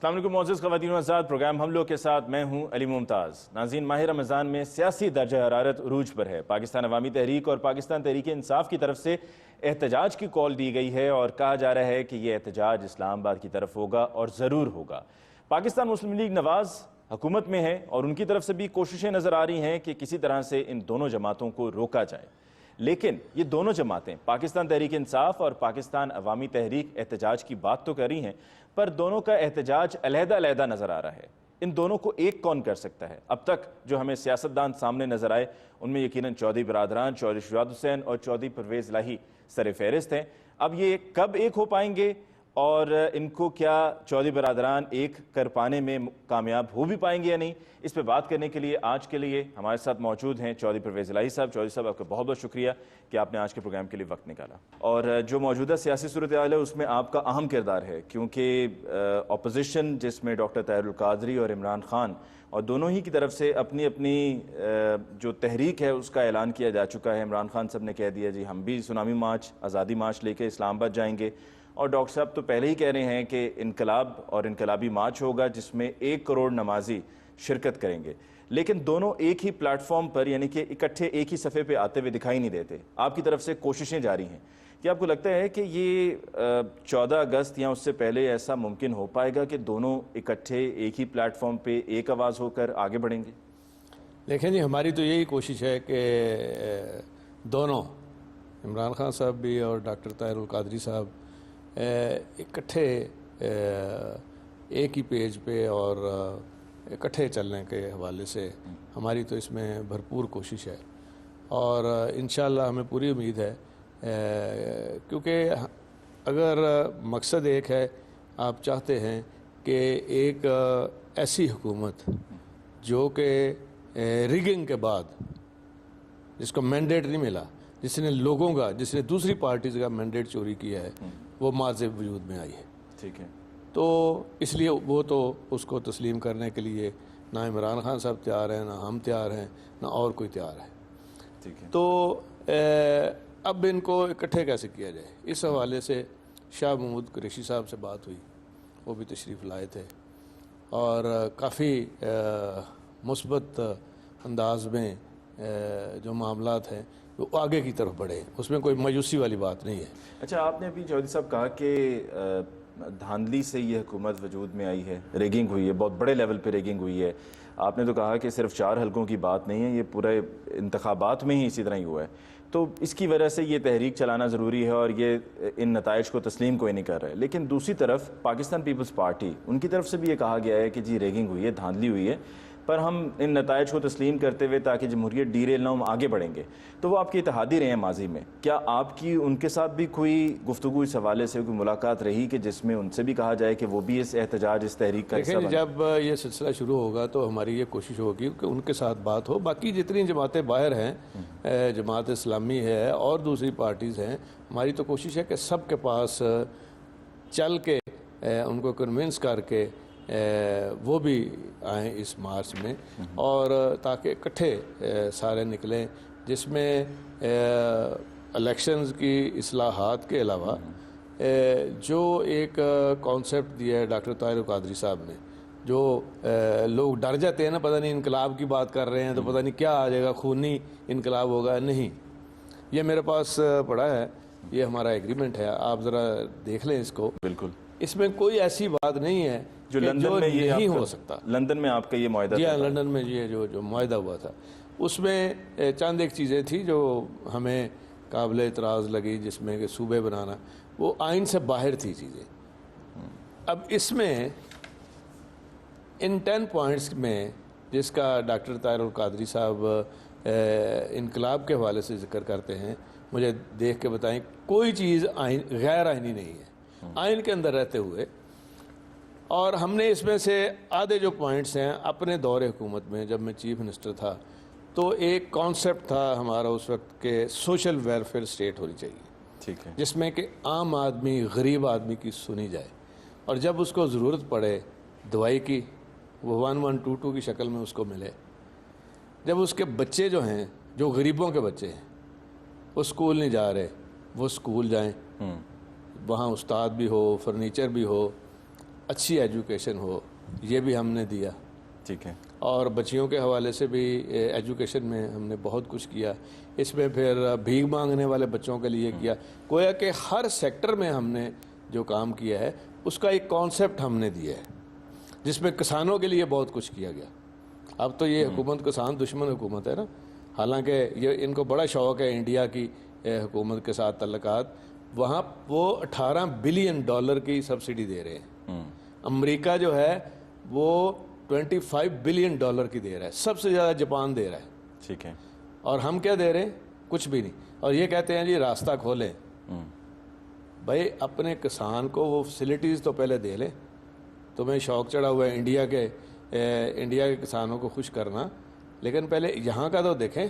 السلام علیکم معزز خواتین و حضرات، پروگرام ہم لوگ کے ساتھ میں ہوں علی ممتاز۔ ناظرین، ماہ رمضان میں سیاسی درجہ حرارت عروج پر ہے۔ پاکستان عوامی تحریک اور پاکستان تحریک انصاف کی طرف سے احتجاج کی کال دی گئی ہے اور کہا جا رہا ہے کہ یہ احتجاج اسلام آباد کی طرف ہوگا اور ضرور ہوگا۔ پاکستان مسلم لیگ نواز حکومت میں ہے اور ان کی طرف سے بھی کوششیں نظر آ رہی ہیں کہ کسی طرح سے ان دونوں جماعتوں کو روکا جائے، لیکن یہ دونوں جماعتیں پاکستان تحریک انصاف اور پاکستان عوامی تحریک احتجاج کی بات تو کر رہی ہیں، پر دونوں کا احتجاج علیحدہ علیحدہ نظر آ رہا ہے۔ ان دونوں کو ایک کون کر سکتا ہے؟ اب تک جو ہمیں سیاستدان سامنے نظر آئے ان میں یقیناً چودھری برادران، چودھری شجاعت حسین اور چودھری پرویز الہی سر فہرست ہیں۔ اب یہ کب ایک ہو پائیں گے اور ان کو کیا چودھری برادران ایک کر پانے میں کامیاب ہو بھی پائیں گے یا نہیں، اس پہ بات کرنے کے لیے آج کے لیے ہمارے ساتھ موجود ہیں چودھری پرویز الہی صاحب۔ چودھری صاحب، آپ کا بہت بہت شکریہ کہ آپ نے آج کے پروگرام کے لیے وقت نکالا، اور جو موجودہ سیاسی صورتحال ہے اس میں آپ کا اہم کردار ہے، کیونکہ اپوزیشن جس میں ڈاکٹر طاہر القادری اور عمران خان اور دونوں ہی کی طرف سے اپنی اپنی جو تحریک ہے اس کا اعلان کیا جا چکا ہے۔ عمران خان صاحب نے کہہ دیا جی ہم بھی سونامی مارچ، آزادی مارچ لے کے اسلام آباد جائیں گے، اور ڈاکٹر صاحب تو پہلے ہی کہہ رہے ہیں کہ انقلاب اور انقلابی مارچ ہوگا جس میں 1 کروڑ نمازی شرکت کریں گے، لیکن دونوں ایک ہی پلیٹ فارم پر یعنی کہ اکٹھے ایک ہی صفحے پہ آتے ہوئے دکھائی نہیں دیتے۔ آپ کی طرف سے کوششیں جاری ہیں، کیا آپ کو لگتا ہے کہ یہ 14 اگست یا اس سے پہلے ایسا ممکن ہو پائے گا کہ دونوں اکٹھے ایک ہی پلیٹ فارم پہ ایک آواز ہو کر آگے بڑھیں گے؟ دیکھیں جی، ہماری تو یہی کوشش ہے کہ دونوں عمران خان صاحب بھی اور ڈاکٹر طاہر القادری صاحب اکٹھے ایک ہی پیج پہ اور اکٹھے چلنے کے حوالے سے ہماری تو اس میں بھرپور کوشش ہے، اور انشاءاللہ ہمیں پوری امید ہے، کیونکہ اگر مقصد ایک ہے، آپ چاہتے ہیں کہ ایک ایسی حکومت جو کہ ریگنگ کے بعد جس کو مینڈیٹ نہیں ملا، جس نے لوگوں کا، جس نے دوسری پارٹیز کا مینڈیٹ چوری کیا ہے، وہ ماضی وجود میں آئی ہے، ٹھیک ہے، تو اس لیے وہ تو اس کو تسلیم کرنے کے لیے نہ عمران خان صاحب تیار ہیں، نہ ہم تیار ہیں، نہ اور کوئی تیار ہے۔ ٹھیک ہے، تو اب ان کو اکٹھے کیسے کیا جائے، اس حوالے سے شاہ محمود قریشی صاحب سے بات ہوئی، وہ بھی تشریف لائے تھے اور کافی مثبت انداز میں جو معاملات ہیں وہ آگے کی طرف بڑھے، اس میں کوئی مایوسی والی بات نہیں ہے۔ اچھا، آپ نے ابھی چودھری صاحب کہا کہ دھاندلی سے یہ حکومت وجود میں آئی ہے، ریگنگ ہوئی ہے، بہت بڑے لیول پہ ریگنگ ہوئی ہے۔ آپ نے تو کہا کہ صرف 4 حلقوں کی بات نہیں ہے، یہ پورے انتخابات میں ہی اسی طرح ہی ہوا ہے، تو اس کی وجہ سے یہ تحریک چلانا ضروری ہے اور یہ ان نتائج کو تسلیم کوئی نہیں کر رہا ہے۔ لیکن دوسری طرف پاکستان پیپلز پارٹی، ان کی طرف سے بھی یہ کہا گیا ہے کہ جی ریگنگ ہوئی ہے، دھاندلی ہوئی ہے، پر ہم ان نتائج کو تسلیم کرتے ہوئے تاکہ جمہوریت ڈیریل نہ ہم آگے بڑھیں گے۔ تو وہ آپ کے اتحادی رہے ہیں ماضی میں، کیا آپ کی ان کے ساتھ بھی کوئی گفتگو اس حوالے سے، کوئی ملاقات رہی کہ جس میں ان سے بھی کہا جائے کہ وہ بھی اس احتجاج، اس تحریک کا حصہ بنیں؟ جب یہ سلسلہ شروع ہوگا تو ہماری یہ کوشش ہوگی کہ ان کے ساتھ بات ہو۔ باقی جتنی جماعتیں باہر ہیں، جماعت اسلامی ہے اور دوسری پارٹیز ہیں، ہماری تو کوشش ہے کہ سب کے پاس چل کے ان کو کنونس کر کے وہ بھی آئیں اس مارچ میں، اور تاکہ اکٹھے سارے نکلیں، جس میں الیکشنز کی اصلاحات کے علاوہ جو ایک کانسیپٹ دیا ہے ڈاکٹر طاہر القادری صاحب نے، جو لوگ ڈر جاتے ہیں نا، پتہ نہیں انقلاب کی بات کر رہے ہیں تو پتہ نہیں کیا آ جائے گا، خونی انقلاب ہوگا، نہیں، یہ میرے پاس پڑا ہے، یہ ہمارا ایگریمنٹ ہے، آپ ذرا دیکھ لیں اس کو۔ بالکل، اس میں کوئی ایسی بات نہیں ہے جو لندن میں یہ نہیں ہو سکتا۔ لندن میں آپ کا یہ معاہدہ جی ہاں، لندن میں یہ جو معاہدہ ہوا تھا، اس میں چند ایک چیزیں تھیں جو ہمیں قابل اعتراض لگی، جس میں کہ صوبے بنانا، وہ آئین سے باہر تھی چیزیں۔ اب اس میں ان 10 پوائنٹس میں، جس کا ڈاکٹر طاہر القادری صاحب انقلاب کے حوالے سے ذکر کرتے ہیں، مجھے دیکھ کے بتائیں کوئی چیز غیر آئینی نہیں ہے آئین کے اندر رہتے ہوئے۔ اور ہم نے اس میں سے آدھے جو پوائنٹس ہیں، اپنے دور حکومت میں جب میں چیف منسٹر تھا تو ایک کانسیپٹ تھا ہمارا اس وقت کہ سوشل ویلفیئر اسٹیٹ ہونی چاہیے، ٹھیک ہے، جس میں کہ عام آدمی، غریب آدمی کی سنی جائے، اور جب اس کو ضرورت پڑے دوائی کی، وہ 1122 کی شکل میں اس کو ملے۔ جب اس کے بچے جو ہیں، جو غریبوں کے بچے ہیں، وہ اسکول نہیں جا رہے، وہ اسکول جائیں، وہاں استاد بھی ہو، فرنیچر بھی ہو، اچھی ایجوکیشن ہو، یہ بھی ہم نے دیا، ٹھیک ہے، اور بچیوں کے حوالے سے بھی ایجوکیشن میں ہم نے بہت کچھ کیا. اس میں پھر بھیک مانگنے والے بچوں کے لیے کیا. گویا کہ ہر سیکٹر میں ہم نے جو کام کیا ہے اس کا ایک کانسیپٹ ہم نے دیا ہے، جس میں کسانوں کے لیے بہت کچھ کیا گیا. اب تو یہ حکومت کسان دشمن حکومت ہے نا، حالانکہ یہ ان کو بڑا شوق ہے انڈیا کی حکومت کے ساتھ تعلقات. وہاں وہ $18 بلین کی سبسڈی دے رہے ہیں. امریکہ جو ہے وہ $25 بلین کی دے رہا ہے، سب سے زیادہ جاپان دے رہا ہے. ٹھیک ہے، اور ہم کیا دے رہے ہیں؟ کچھ بھی نہیں. اور یہ کہتے ہیں جی راستہ کھولیں. بھائی اپنے کسان کو وہ فیسلٹیز تو پہلے دے لیں. تمہیں شوق چڑھا ہوا ہے انڈیا کے کسانوں کو خوش کرنا، لیکن پہلے یہاں کا تو دیکھیں.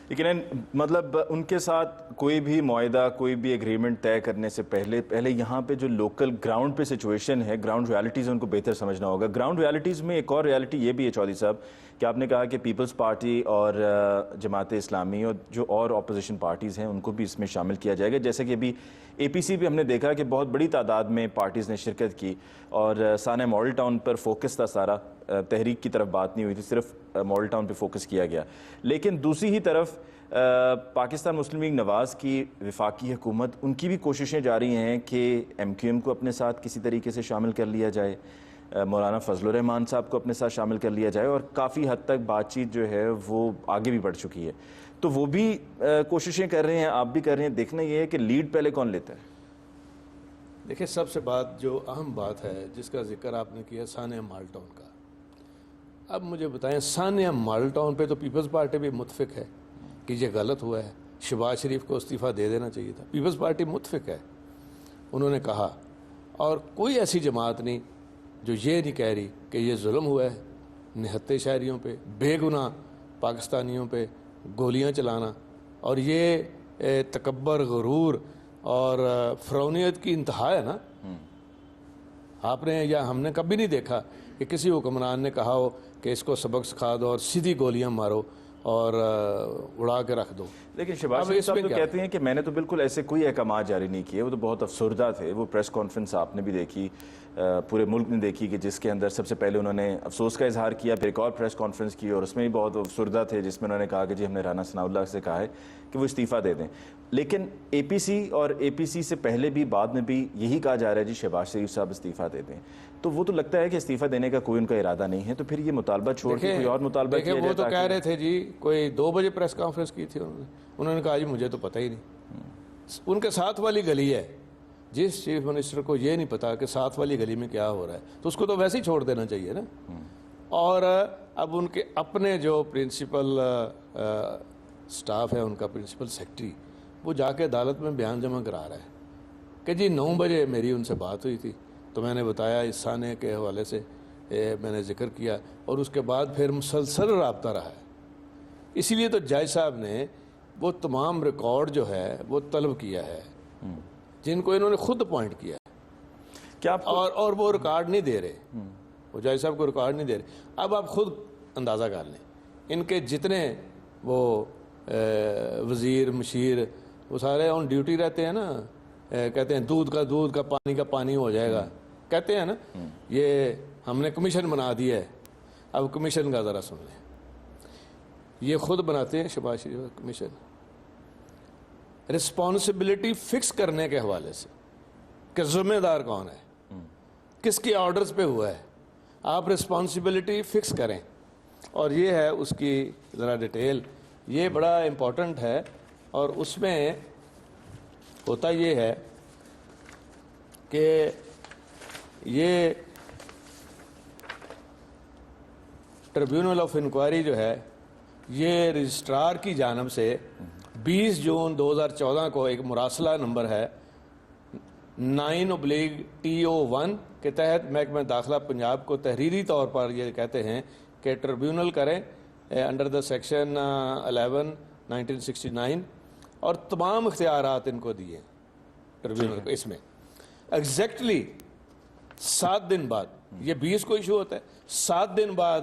لیکن مطلب ان کے ساتھ کوئی بھی معاہدہ، کوئی بھی ایگریمنٹ طے کرنے سے پہلے یہاں پہ جو لوکل گراؤنڈ پہ سچویشن ہے، گراؤنڈ ریالٹیز ان کو بہتر سمجھنا ہوگا. گراؤنڈ ریالٹیز میں ایک اور ریالٹی یہ بھی ہے چودھری صاحب کہ آپ نے کہا کہ پیپلز پارٹی اور جماعت اسلامی اور جو اور اپوزیشن پارٹیز ہیں ان کو بھی اس میں شامل کیا جائے گا. جیسے کہ ابھی اے پی سی بھی ہم نے دیکھا کہ بہت بڑی تعداد میں پارٹیز نے شرکت کی اور سانحہ ماڈل ٹاؤن پر فوکس تھا سارا، تحریک کی طرف بات نہیں ہوئی تھی، صرف ماڈل ٹاؤن پہ فوکس کیا گیا. لیکن دوسری ہی طرف پاکستان مسلم لیگ نواز کی وفاقی حکومت، ان کی بھی کوششیں جاری ہیں کہ ایم کیو ایم کو اپنے ساتھ کسی طریقے سے شامل کر لیا جائے، مولانا فضل الرحمان صاحب کو اپنے ساتھ شامل کر لیا جائے، اور کافی حد تک بات چیت جو ہے وہ آگے بھی بڑھ چکی ہے. تو وہ بھی کوششیں کر رہے ہیں، آپ بھی کر رہے ہیں. دیکھنا یہ ہے کہ لیڈ پہلے کون لیتا ہے. دیکھیں سب سے بات جو اہم بات ہے جس کا ذکر آپ نے کیا سانحہ ماڈل ٹاؤن کا. اب مجھے بتائیں سانحہ ماڈل ٹاؤن پہ تو پیپلز پارٹی بھی متفق ہے کہ یہ غلط ہوا ہے، شہباز شریف کو استعفیٰ دے دینا چاہیے تھا. پیپلز پارٹی متفق ہے، انہوں نے کہا. اور کوئی ایسی جماعت نہیں جو یہ نہیں کہہ رہی کہ یہ ظلم ہوا ہے نہتے شہریوں پہ، بے گناہ پاکستانیوں پہ گولیاں چلانا. اور یہ تکبر، غرور اور فرعونیت کی انتہا ہے نا. آپ نے یا ہم نے کبھی نہیں دیکھا کہ کسی حکمران نے کہا ہو کہ اس کو سبق سکھا دو اور سیدھی گولیاں مارو اور اڑا کے رکھ دو. لیکن شہباز شریف صاحب تو کہتے ہیں کہ میں نے تو بالکل ایسے کوئی احکامات جاری نہیں کیے. وہ تو بہت افسردہ تھے. وہ پریس کانفرنس آپ نے بھی دیکھی، پورے ملک نے دیکھی، کہ جس کے اندر سب سے پہلے انہوں نے افسوس کا اظہار کیا، پھر ایک اور پریس کانفرنس کی اور اس میں بھی بہت افسردہ تھے، جس میں انہوں نے کہا کہ جی ہم نے رانا ثناء اللہ سے کہا ہے کہ وہ استعفیٰ دے دیں. لیکن اے پی سی اور اے پی سی سے پہلے بھی بعد میں بھی یہی کہا جا رہا ہے جی شہباز شریف صاحب استعفیٰ دے دیں. تو وہ تو لگتا ہے کہ استعفیٰ دینے کا کوئی ان کا ارادہ نہیں ہے. تو پھر یہ مطالبہ چھوڑ کے کوئی اور مطالبہ کیا جائے. وہ تو کہہ رہے تھے جی، کوئی 2 بجے پریس کانفرنس کی تھی انہوں نے کہا جی مجھے تو پتہ ہی نہیں. ان کے ساتھ والی گلی ہے، جس چیف منسٹر کو یہ نہیں پتا کہ ساتھ والی گلی میں کیا ہو رہا ہے تو اس کو تو ویسے ہی چھوڑ دینا چاہیے نا. اور اب ان کے اپنے جو پرنسپل سٹاف ہے، ان کا پرنسپل سیکرٹری، وہ جا کے عدالت میں بیان جمع کرا رہا ہے کہ جی 9 بجے میری ان سے بات ہوئی تھی تو میں نے بتایا اس سانحے کے حوالے سے میں نے ذکر کیا، اور اس کے بعد پھر مسلسل رابطہ رہا ہے. اسی لیے تو جج صاحب نے وہ تمام ریکارڈ جو ہے وہ طلب کیا ہے جن کو انہوں نے خود اپوائنٹ کیا ہے. کیا اور وہ ریکارڈ نہیں دے رہے، وہ جج صاحب کو ریکارڈ نہیں دے رہے. اب آپ خود اندازہ کر لیں ان کے جتنے وہ وزیر مشیر وہ سارے آن ڈیوٹی رہتے ہیں نا. کہتے ہیں دودھ کا دودھ کا پانی کا پانی ہو جائے گا، کہتے ہیں نا. یہ ہم نے کمیشن بنا دیا ہے. اب کمیشن کا ذرا سن لیں. یہ خود بناتے ہیں شہباز شریف کمیشن رسپانسبلٹی فکس کرنے کے حوالے سے کہ ذمہ دار کون ہے، کس کے آرڈرز پہ ہوا ہے. آپ رسپانسبلٹی فکس کریں. اور یہ ہے اس کی ذرا ڈیٹیل، یہ بڑا امپورٹنٹ ہے. اور اس میں ہوتا یہ ہے کہ یہ ٹریبیونل آف انکوائری جو ہے یہ رجسٹرار کی جانب سے 20 جون 2014 کو ایک مراسلہ نمبر ہے 9/TO1 کے تحت محکمہ داخلہ پنجاب کو تحریری طور پر یہ کہتے ہیں کہ ٹریبیونل کریں انڈر دا سیکشن 11 1969 اور تمام اختیارات ان کو دیے ٹریبیونل کو. اس میں ایگزیکٹلی 7 دن بعد، یہ 20 کو ایشو ہوتا ہے، 7 دن بعد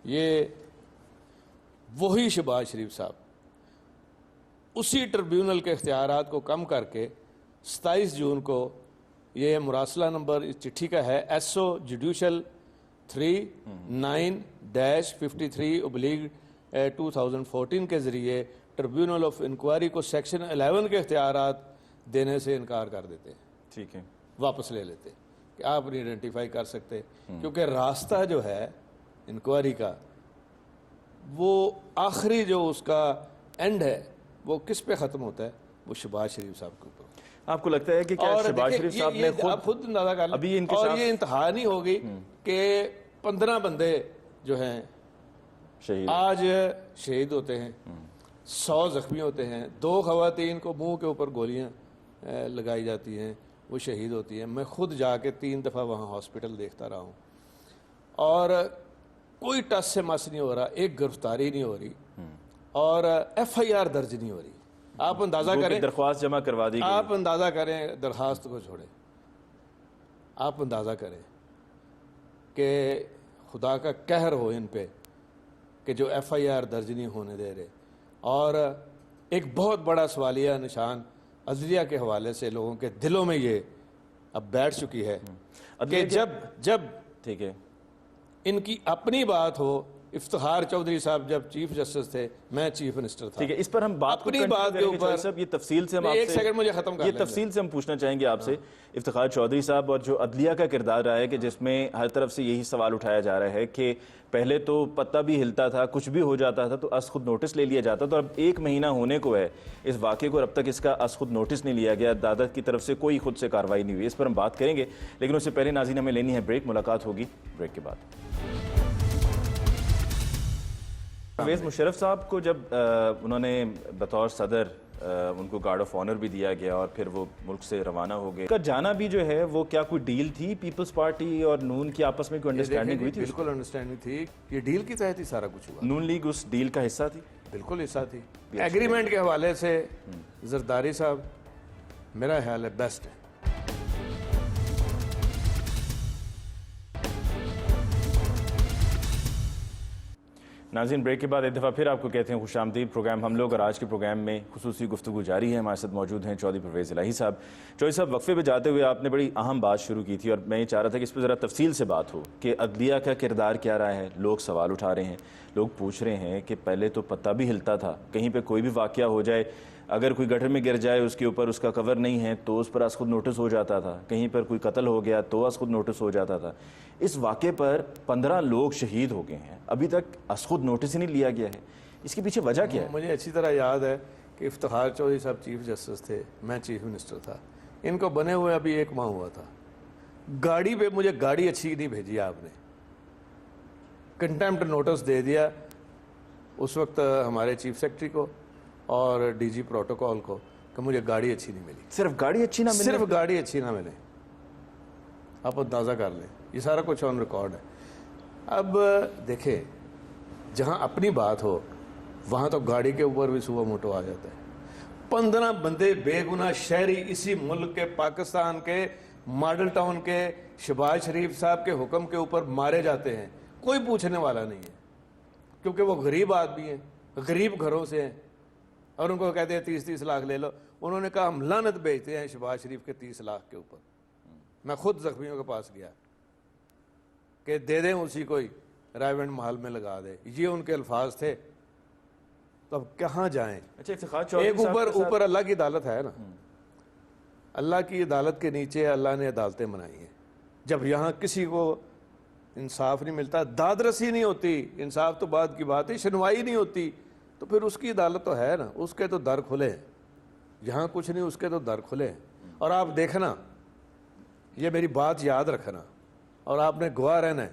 یہ وہی شہباز شریف صاحب اسی ٹریبیونل کے اختیارات کو کم کر کے 27 جون کو یہ مراسلہ نمبر اس چٹھی کا ہے SO جوڈیشل 39-53/2014 کے ذریعے ٹریبیونل آف انکوائری کو سیکشن 11 کے اختیارات دینے سے انکار کر دیتے ہیں، ٹھیک ہے، واپس لے لیتے کہ آپ نہیں آئیڈینٹیفائی کر سکتے، کیونکہ راستہ جو ہے انکوائری کا وہ آخری جو اس کا اینڈ ہے وہ کس پہ ختم ہوتا ہے؟ وہ شہباز شریف صاحب کے اوپر۔ آپ کو لگتا ہے کہ کیا اور شہباز دیکھیں، شریف صاحب نے آپ خود اندازہ کر لیں، ابھی یہ اور انکشاف یہ انتہا نہیں ہوگی کہ 15 بندے جو ہیں شہید آج شہید ہوتے ہیں، 100 زخمی ہوتے ہیں، 2 خواتین کو منہ کے اوپر گولیاں لگائی جاتی ہیں، وہ شہید ہوتی ہیں۔ میں خود جا کے 3 دفعہ وہاں ہاسپٹل دیکھتا رہا ہوں، اور کوئی ٹس سے مس نہیں ہو رہا، ایک گرفتاری نہیں ہو رہی، اور FIR درج نہیں ہو رہی۔ آپ اندازہ کریں، درخواست جمع کروا دی گئی، آپ اندازہ کریں، درخواست کو چھوڑیں، آپ اندازہ کریں کہ خدا کا قہر ہو ان پہ کہ جو FIR درج نہیں ہونے دے رہے۔ اور ایک بہت بڑا سوالیہ نشان عدلیہ کے حوالے سے لوگوں کے دلوں میں یہ اب بیٹھ چکی ہے کہ جب ٹھیک ہے، ان کی اپنی بات ہو، افتخار چودھری صاحب جب چیف جسٹس تھے، میں چیف منسٹر تھا، ٹھیک ہے، اس پر ہم بات اپنی بات کے اوپر صاحب یہ تفصیل سے ہم آپ ایک سے سیکنڈ مجھے ختم کر یہ لیں تفصیل سے ہم پوچھنا چاہیں گے آپ سے افتخار چودھری صاحب اور جو عدلیہ کا کردار رہا ہے کہ جس میں ہر طرف سے یہی سوال اٹھایا جا رہا ہے کہ پہلے تو پتہ بھی ہلتا تھا، کچھ بھی ہو جاتا تھا تو از خود نوٹس لے لیا جاتا تھا، اور اب 1 مہینہ ہونے کو ہے اس واقعے کو، اب تک اس کا از خود نوٹس نہیں لیا گیا، عدالت کی طرف سے کوئی خود سے کارروائی نہیں ہوئی۔ اس پر ہم بات کریں گے، لیکن اس سے پہلے ناظرین ہمیں لینی ہے بریک، ملاقات ہوگی بریک کے بعد۔ پرویز مشرف صاحب کو جب انہوں نے بطور صدر ان کو گارڈ آف آنر بھی دیا گیا اور پھر وہ ملک سے روانہ ہو گئے، کا جانا بھی جو ہے وہ کیا کوئی ڈیل تھی پیپلز پارٹی اور نون کی آپس میں کوئی انڈرسٹینڈنگ ہوئی تھی؟ بالکل انڈرسٹینڈنگ تھی، یہ ڈیل کی تحت ہی سارا کچھ ہوا، نون لیگ اس ڈیل کا حصہ تھی؟ بالکل حصہ تھی۔ ایگریمنٹ کے حوالے سے زرداری صاحب میرا خیال ہے بیسٹ ہے۔ ناظرین بریک کے بعد ایک دفعہ پھر آپ کو کہتے ہیں خوش آمدید، پروگرام ہم لوگ، اور آج کے پروگرام میں خصوصی گفتگو جاری ہے۔ ہمارے ساتھ موجود ہیں چودھری پرویز الہی صاحب۔ چودھری صاحب، وقفے پہ جاتے ہوئے آپ نے بڑی اہم بات شروع کی تھی، اور میں یہ چاہ رہا تھا کہ اس پہ ذرا تفصیل سے بات ہو کہ عدلیہ کا کردار کیا رہا ہے۔ لوگ سوال اٹھا رہے ہیں، لوگ پوچھ رہے ہیں کہ پہلے تو پتہ بھی ہلتا تھا، کہیں پہ کوئی بھی واقعہ ہو جائے، اگر کوئی گٹر میں گر جائے اس کے اوپر اس کا کور نہیں ہے تو اس پر از خود نوٹس ہو جاتا تھا، کہیں پر کوئی قتل ہو گیا تو از خود نوٹس ہو جاتا تھا۔ اس واقعے پر 15 لوگ شہید ہو گئے ہیں، ابھی تک از خود نوٹس ہی نہیں لیا گیا ہے، اس کے پیچھے وجہ کیا ہے؟ مجھے اچھی طرح یاد ہے کہ افتخار چودھری صاحب چیف جسٹس تھے، میں چیف منسٹر تھا، ان کو بنے ہوئے ابھی 1 ماہ ہوا تھا۔ گاڑی پہ مجھے گاڑی اچھی نہیں بھیجی آپ نے، کنٹیمپٹ نوٹس دے دیا اس وقت ہمارے چیف سیکرٹری کو اور DG پروٹوکول کو کہ مجھے گاڑی اچھی نہیں ملی۔ صرف گاڑی اچھی نہ ملی؟ صرف گاڑی اچھی نہ ملے، آپ اندازہ کر لیں، یہ سارا کچھ آن ریکارڈ ہے۔ اب دیکھیں، جہاں اپنی بات ہو وہاں تو گاڑی کے اوپر بھی صبح موٹو آ جاتا ہے۔ 15 بندے بے گناہ شہری اسی ملک کے، پاکستان کے، ماڈل ٹاؤن کے، شہباز شریف صاحب کے حکم کے اوپر مارے جاتے ہیں، کوئی پوچھنے والا نہیں ہے، کیونکہ وہ غریب آدمی ہیں، غریب گھروں سے ہیں، اور ان کو کہتے ہیں 30-30 لاکھ لے لو۔ انہوں نے کہا ہم لعنت بھیجتے ہیں شہباز شریف کے 30 لاکھ کے اوپر۔ میں خود زخمیوں کے پاس گیا کہ دے دیں اسی کو ہی، رائیونڈ محل میں لگا دے، یہ ان کے الفاظ تھے۔ تو اب کہاں جائیں؟ ایک اوپر اللہ کی عدالت ہے نا، اللہ کی عدالت کے نیچے اللہ نے عدالتیں بنائی ہیں۔ جب یہاں کسی کو انصاف نہیں ملتا، داد رسی نہیں ہوتی، انصاف تو بعد کی بات ہے، سنوائی نہیں ہوتی، تو پھر اس کی عدالت تو ہے نا، اس کے تو در کھلے ہیں۔ یہاں کچھ نہیں، اس کے تو در کھلے ہیں۔ اور آپ دیکھنا، یہ میری بات یاد رکھنا، اور آپ نے گواہ رہنا ہے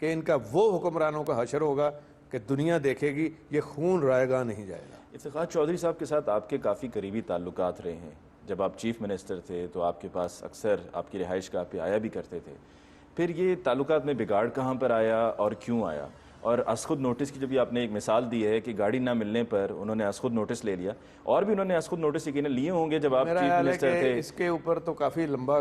کہ ان کا وہ حکمرانوں کا حشر ہوگا کہ دنیا دیکھے گی، یہ خون رائے گاہ نہیں جائے گا۔ افتخار چودھری صاحب کے ساتھ آپ کے کافی قریبی تعلقات رہے ہیں، جب آپ چیف منسٹر تھے تو آپ کے پاس اکثر آپ کی رہائش گاہ پہ آیا بھی کرتے تھے، پھر یہ تعلقات میں بگاڑ کہاں پر آیا اور کیوں آیا؟ اور از خود نوٹس کی جب یہ آپ نے ایک مثال دی ہے کہ گاڑی نہ ملنے پر انہوں نے از خود نوٹس لے لیا، اور بھی انہوں نے از خود نوٹس یقیناً لیے ہوں گے جب آپ چیف منسٹر تھے۔ اس کے اوپر تو کافی لمبا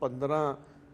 15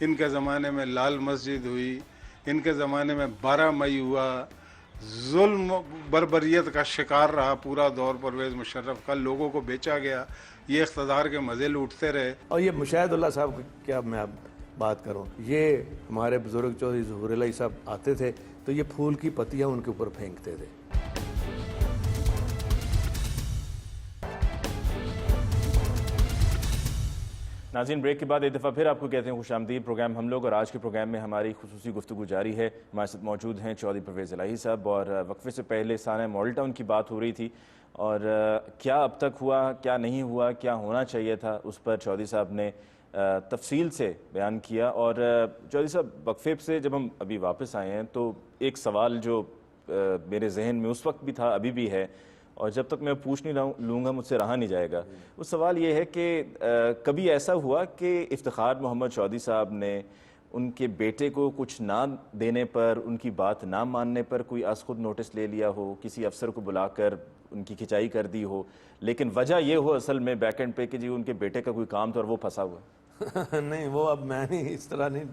ان کے زمانے میں لال مسجد ہوئی، ان کے زمانے میں 12 مئی ہوا، ظلم بربریت کا شکار رہا پورا دور پرویز مشرف کا، لوگوں کو بیچا گیا، یہ اقتدار کے مزے لوٹتے رہے۔ اور یہ مشاہد اللہ صاحب کی کیا میں اب بات کروں، یہ ہمارے بزرگ چودھری ظہور الہی صاحب آتے تھے تو یہ پھول کی پتیاں ان کے اوپر پھینکتے تھے۔ ناظرین، بریک کے بعد ایک دفعہ پھر آپ کو کہتے ہیں خوش آمدید پروگرام ہم لوگ، اور آج کے پروگرام میں ہماری خصوصی گفتگو جاری ہے۔ ہمارے ساتھ موجود ہیں چودھری پرویز الہی صاحب، اور وقفے سے پہلے سانحہ ماڈل ٹاؤن کی بات ہو رہی تھی، اور کیا اب تک ہوا، کیا نہیں ہوا، کیا ہونا چاہیے تھا، اس پر چودھری صاحب نے تفصیل سے بیان کیا۔ اور چودھری صاحب، وقفے سے جب ہم ابھی واپس آئے ہیں تو ایک سوال جو میرے ذہن میں اس وقت بھی تھا، ابھی بھی ہے، اور جب تک میں پوچھ نہیں لوں گا مجھ سے رہا نہیں جائے گا، وہ سوال یہ ہے کہ کبھی ایسا ہوا کہ افتخار محمد چودھری صاحب نے ان کے بیٹے کو کچھ نہ دینے پر، ان کی بات نہ ماننے پر کوئی از خود نوٹس لے لیا ہو، کسی افسر کو بلا کر ان کی کھچائی کر دی ہو، لیکن وجہ یہ ہو اصل میں بیک اینڈ پہ کہ جی ان کے بیٹے کا کوئی کام تھا اور وہ پھنسا ہوا؟ نہیں، وہ اب میں نہیں، اس طرح نہیں،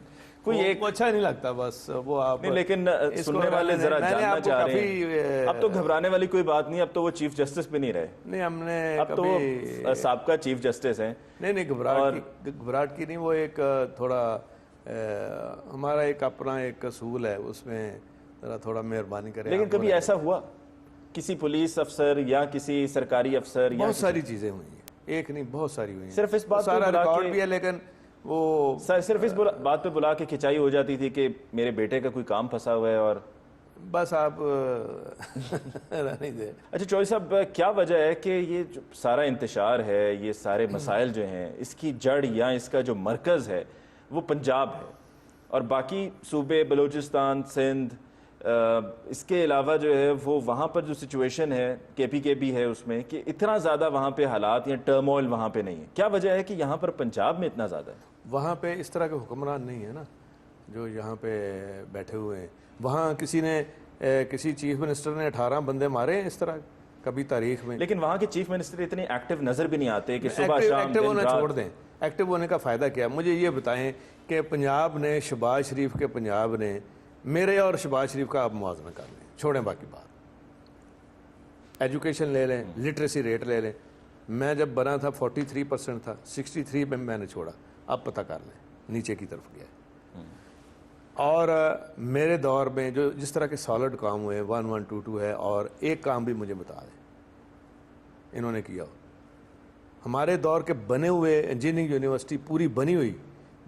کوئی ایک اچھا نہیں لگتا، بس وہ آپ نہیں، لیکن سننے والے ذرا جاننا چاہ رہے ہیں، اب تو گھبرانے والی کوئی بات نہیں، اب تو وہ چیف جسٹس بھی نہیں رہے، نہیں، ہم نے اب تو وہ سابقہ چیف جسٹس ہیں۔ نہیں، گھبراہٹ کی نہیں، وہ ایک تھوڑا ہمارا ایک اپنا ایک اصول ہے، اس میں ذرا تھوڑا مہربانی کریں۔ لیکن کبھی ایسا ہوا کسی پولیس افسر یا کسی سرکاری افسر، بہت ساری چیزیں ہوئی ہیں، ایک نہیں بہت ساری ہوئی ہیں، صرف اس بات سارا ریکارڈ بھی ہے، لیکن وہ صرف اس بات پہ بلا کے کھچائی ہو جاتی تھی کہ میرے بیٹے کا کوئی کام پھنسا ہوا ہے، اور بس آپ نہیں دے۔ اچھا چودھری صاحب، کیا وجہ ہے کہ یہ جو سارا انتشار ہے، یہ سارے مسائل جو ہیں، اس کی جڑ یا اس کا جو مرکز ہے وہ پنجاب ہے، اور باقی صوبے بلوچستان، سندھ، اس کے علاوہ جو ہے وہ وہاں پر جو سچویشن ہے کے بھی ہے اس میں، کہ اتنا زیادہ وہاں پہ حالات یا ٹرموائل وہاں پہ نہیں ہے؟ کیا وجہ ہے کہ یہاں پر پنجاب میں اتنا زیادہ ہے؟ وہاں پہ اس طرح کے حکمران نہیں ہے نا جو یہاں پہ بیٹھے ہوئے ہیں۔ وہاں کسی چیف منسٹر نے 18 بندے مارے ہیں اس طرح کبھی تاریخ میں، لیکن وہاں کے چیف منسٹر اتنے ایکٹیو نظر بھی نہیں آتے کہ صبح شام ایکٹیو دن ہونا رات۔ چھوڑ دیں، ایکٹیو ہونے کا فائدہ کیا؟ مجھے یہ بتائیں کہ پنجاب نے، شہباز شریف کے پنجاب نے، میرے اور شہباز شریف کا آپ موازنہ کر لیں، چھوڑیں باقی بات، ایجوکیشن لے لیں، لٹریسی ریٹ لے لیں، میں جب بنا تھا 43% تھا، 63 میں نے چھوڑا، اب پتہ کر لیں نیچے کی طرف گیا ہے۔ اور میرے دور میں جو جس طرح کے سالڈ کام ہوئے، 1122 ہے، اور ایک کام بھی مجھے بتا دیں انہوں نے کیا ہو۔ ہمارے دور کے بنے ہوئے انجینئرنگ یونیورسٹی پوری بنی ہوئی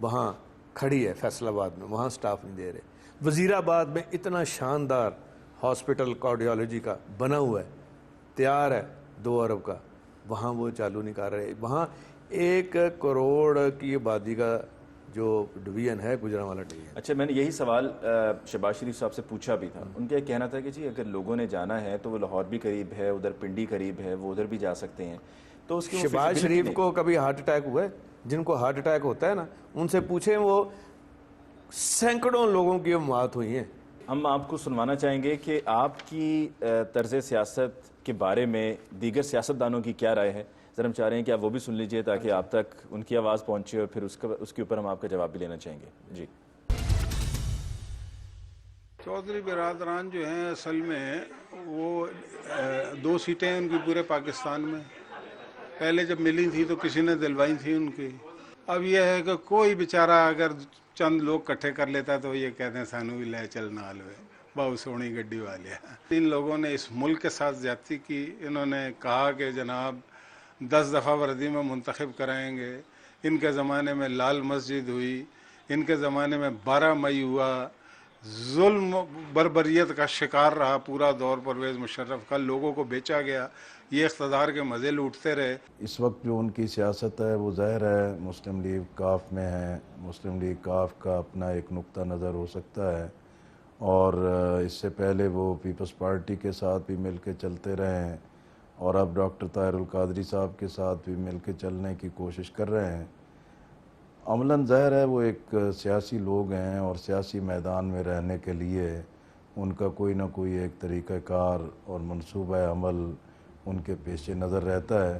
وہاں کھڑی ہے فیصل آباد میں، وہاں سٹاف نہیں دے رہے۔ وزیر آباد میں اتنا شاندار ہاسپٹل کارڈیالوجی کا بنا ہوا ہے، تیار ہے 2 ارب کا، وہاں وہ چالو نہیں کر رہے۔ وہاں 1 کروڑ کی آبادی کا جو ڈویژن ہے گجرانوالہ ڈویژن۔ اچھا، میں نے یہی سوال شہباز شریف صاحب سے پوچھا بھی تھا، ان کا یہ کہنا تھا کہ جی اگر لوگوں نے جانا ہے تو وہ لاہور بھی قریب ہے، ادھر پنڈی قریب ہے، وہ ادھر بھی جا سکتے ہیں، تو اس کی شہباز شریف کو کبھی ہارٹ اٹیک ہوا ہے؟ جن کو ہارٹ اٹیک ہوتا ہے نا ان سے پوچھیں، وہ سینکڑوں لوگوں کی موت ہوئی ہیں۔ ہم آپ کو سنوانا چاہیں گے کہ آپ کی طرز سیاست کے بارے میں دیگر سیاستدانوں کی کیا رائے ہے، ذرا ہم چاہ رہے ہیں کہ آپ وہ بھی سن لیجئے تاکہ آپ تک ان کی آواز پہنچے، اور پھر اس کے اوپر ہم آپ کا جواب بھی لینا چاہیں گے۔ جی چودھری برادران جو ہیں اصل میں وہ 2 سیٹیں ان کی پورے پاکستان میں، پہلے جب ملی تھی تو کسی نے دلوائی تھی ان کی۔ اب یہ ہے کہ کوئی بیچارہ اگر چند لوگ کٹھے کر لیتا ہے تو یہ کہتے ہیں سانو بھی لے چل نال ہوئے بہت سونی گڈی والے۔ ان لوگوں نے اس ملک کے ساتھ زیادتی کی، انہوں نے کہا کہ جناب 10 دفعہ وردی میں منتخب کرائیں گے، ان کے زمانے میں لال مسجد ہوئی، ان کے زمانے میں 12 مئی ہوا، ظلم بربریت کا شکار رہا پورا دور پرویز مشرف کا، لوگوں کو بیچا گیا، یہ اقتدار کے مزے لوٹتے رہے۔ اس وقت جو ان کی سیاست ہے وہ ظاہر ہے مسلم لیگ کاف میں ہے، مسلم لیگ کاف کا اپنا ایک نقطہ نظر ہو سکتا ہے، اور اس سے پہلے وہ پیپلز پارٹی کے ساتھ بھی مل کے چلتے رہے ہیں، اور اب ڈاکٹر طاہر القادری صاحب کے ساتھ بھی مل کے چلنے کی کوشش کر رہے ہیں۔ عملاً ظاہر ہے وہ ایک سیاسی لوگ ہیں، اور سیاسی میدان میں رہنے کے لیے ان کا کوئی نہ کوئی ایک طریقہ کار اور منصوبہ عمل ان کے پیش نظر رہتا ہے۔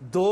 2